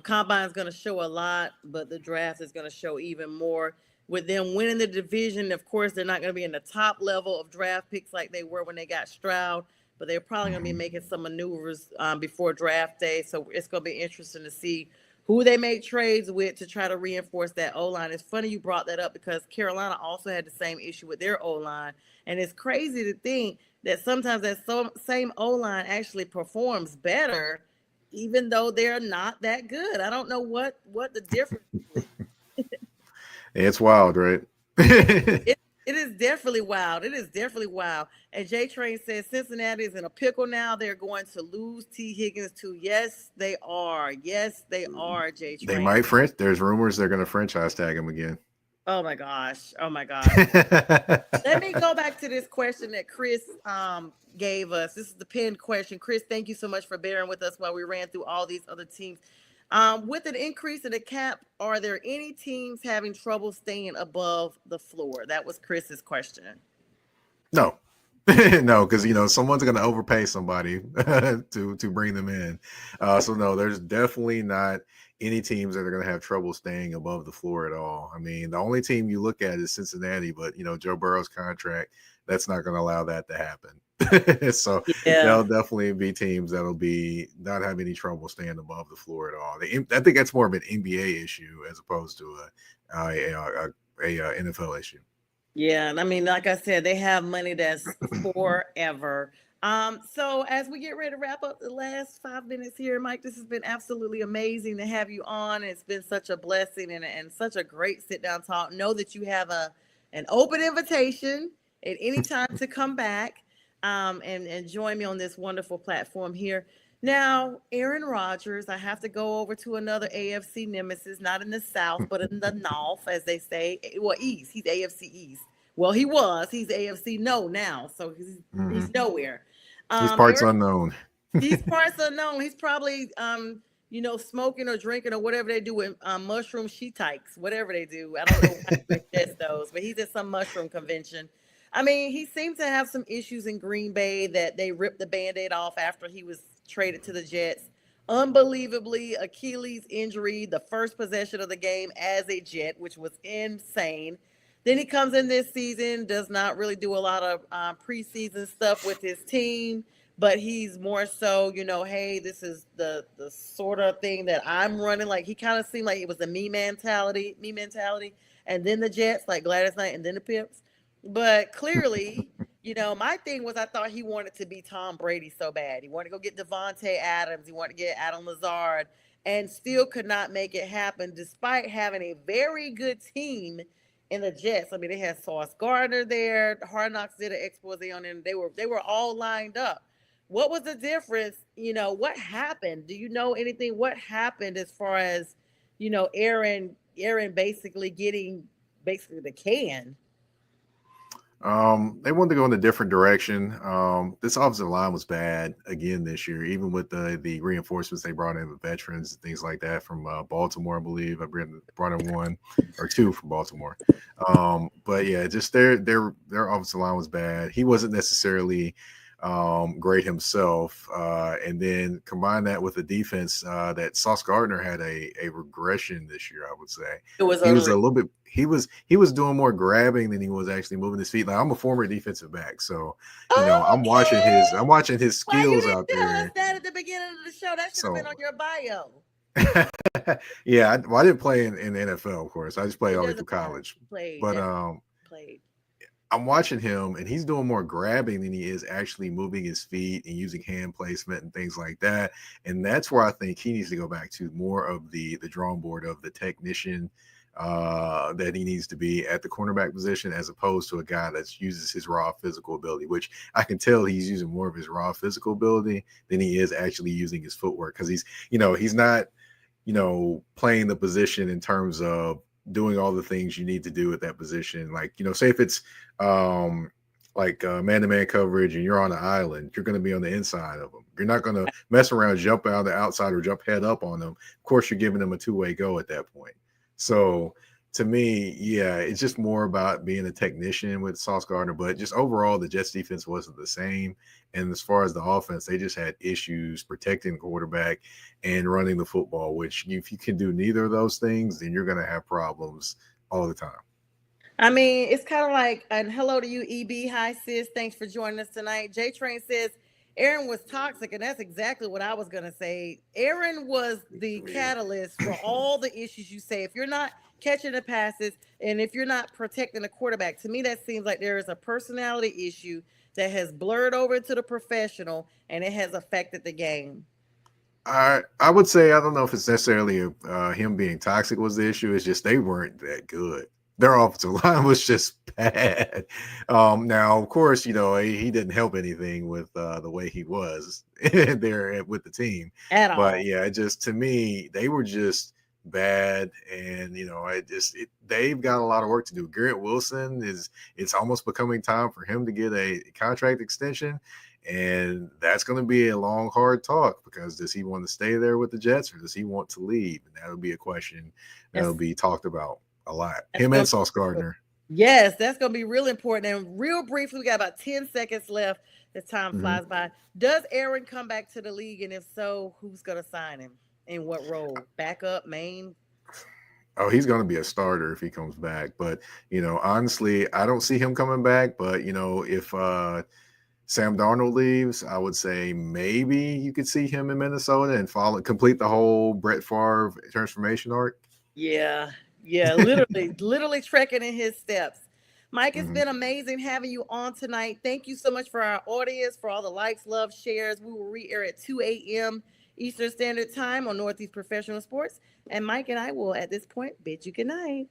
Combine is going to show a lot, but the draft is going to show even more. With them winning the division, of course, they're not going to be in the top level of draft picks like they were when they got Stroud, but they're probably going to be making some maneuvers before draft day. So it's going to be interesting to see who they make trades with to try to reinforce that O-line. It's funny you brought that up because Carolina also had the same issue with their O-line. And it's crazy to think that sometimes that same O-line actually performs better, even though they're not that good. I don't know what the difference is. It's wild, right? It is definitely wild. It is definitely wild. And J Train says Cincinnati is in a pickle now. They're going to lose T. Higgins too. Yes, they are. Yes, they are, J Train. They might French. There's rumors they're going to franchise tag him again. Oh my gosh. Let me go back to this question that Chris gave us. This is the pinned question. Chris, thank you so much for bearing with us while we ran through all these other teams. With an increase in the cap, are there any teams having trouble staying above the floor? That was Chris's question. No, because someone's going to overpay somebody to bring them in. So no, there's definitely not any teams that are going to have trouble staying above the floor at all. I mean, the only team you look at is Cincinnati, but Joe Burrow's contract, that's not going to allow that to happen. So there'll definitely be teams that'll be not have any trouble staying above the floor at all. I think that's more of an NBA issue as opposed to a NFL issue. Yeah, and I mean, like I said, they have money that's forever. So as we get ready to wrap up the last 5 minutes here, Mike, this has been absolutely amazing to have you on. It's been such a blessing and such a great sit down talk. Know that you have a an open invitation at any time to come back and join me on this wonderful platform here. Now, Aaron Rodgers, I have to go over to another AFC nemesis, not in the South, but in the North, as they say. Well, East. He's AFC East. Well, he was. He's AFC no now, so he's nowhere. These parts Aaron, unknown. these parts unknown. He's probably smoking or drinking or whatever they do with mushroom sheetikes, whatever they do. I don't know how to ingest those, but he's at some mushroom convention. I mean, he seemed to have some issues in Green Bay that they ripped the Band-Aid off after he was traded to the Jets. Unbelievably, Achilles injury, the first possession of the game as a Jet, which was insane. Then he comes in this season, does not really do a lot of preseason stuff with his team, but he's more so, hey, this is the sort of thing that I'm running. Like he kind of seemed like it was the me mentality, and then the Jets, like Gladys Knight, and then the Pips. But clearly, my thing was I thought he wanted to be Tom Brady so bad. He wanted to go get Devontae Adams. He wanted to get Adam Lazard and still could not make it happen despite having a very good team in the Jets. I mean, they had Sauce Gardner there. Hard Knocks did an expose on them. They were all lined up. What was the difference? What happened? Do you know anything? What happened as far as, Aaron basically getting the can? They wanted to go in a different direction. This offensive line was bad again this year, even with the reinforcements they brought in with veterans and things like that from Baltimore, I believe. I brought in 1 or 2 from Baltimore. But yeah, just their offensive line was bad. He wasn't necessarily great himself. And then combine that with the defense that Sauce Gardner had a regression this year, I would say. He was a little bit. He was doing more grabbing than he was actually moving his feet. Like I'm a former defensive back, so I'm watching his skills out there. Tell us that at the beginning of the show. That should have been on your bio. Yeah, I didn't play in the NFL, of course. I just played all the way through college. Played. I'm watching him, and he's doing more grabbing than he is actually moving his feet and using hand placement and things like that. And that's where I think he needs to go back to more of the drawing board of the technician that he needs to be at the cornerback position, as opposed to a guy that uses his raw physical ability, which I can tell he's using more of his raw physical ability than he is actually using his footwork, because he's not playing the position in terms of doing all the things you need to do at that position. Like, say if it's man-to-man coverage and you're on an island, you're going to be on the inside of them. You're not going to mess around, jump out the outside or jump head up on them. Of course, you're giving them a two-way go at that point. So to me, yeah, it's just more about being a technician with Sauce Gardner, but just overall, the Jets defense wasn't the same. And as far as the offense, they just had issues protecting the quarterback and running the football, which if you can do neither of those things, then you're going to have problems all the time. I mean, it's kind of like, and hello to you, EB. Hi, sis. Thanks for joining us tonight. J Train says Aaron was toxic, and that's exactly what I was going to say. Aaron was the catalyst for all the issues you say. If you're not catching the passes and if you're not protecting the quarterback, to me, that seems like there is a personality issue that has blurred over into the professional, and it has affected the game. I would say, I don't know if it's necessarily him being toxic was the issue. It's just they weren't that good. Their offensive line was just bad. Now, of course, he didn't help anything with the way he was there with the team. At all. But yeah, to me, they were just bad. And, they've got a lot of work to do. Garrett Wilson it's almost becoming time for him to get a contract extension. And that's going to be a long, hard talk, because does he want to stay there with the Jets or does he want to leave? And that'll be a question that'll be talked about a lot. Him and Sauce Gardner. Yes, that's going to be real important. And real briefly, we got about 10 seconds left as time flies by. Does Aaron come back to the league? And if so, who's going to sign him? In what role? Backup, main? Oh, he's going to be a starter if he comes back. But, honestly, I don't see him coming back. But, if Sam Darnold leaves, I would say maybe you could see him in Minnesota and complete the whole Brett Favre transformation arc. Yeah, literally trekking in his steps. Mike, it's been amazing having you on tonight. Thank you so much for our audience, for all the likes, love, shares. We will re-air at 2 a.m. Eastern Standard Time on Northeast Professional Sports. And Mike and I will, at this point, bid you good night.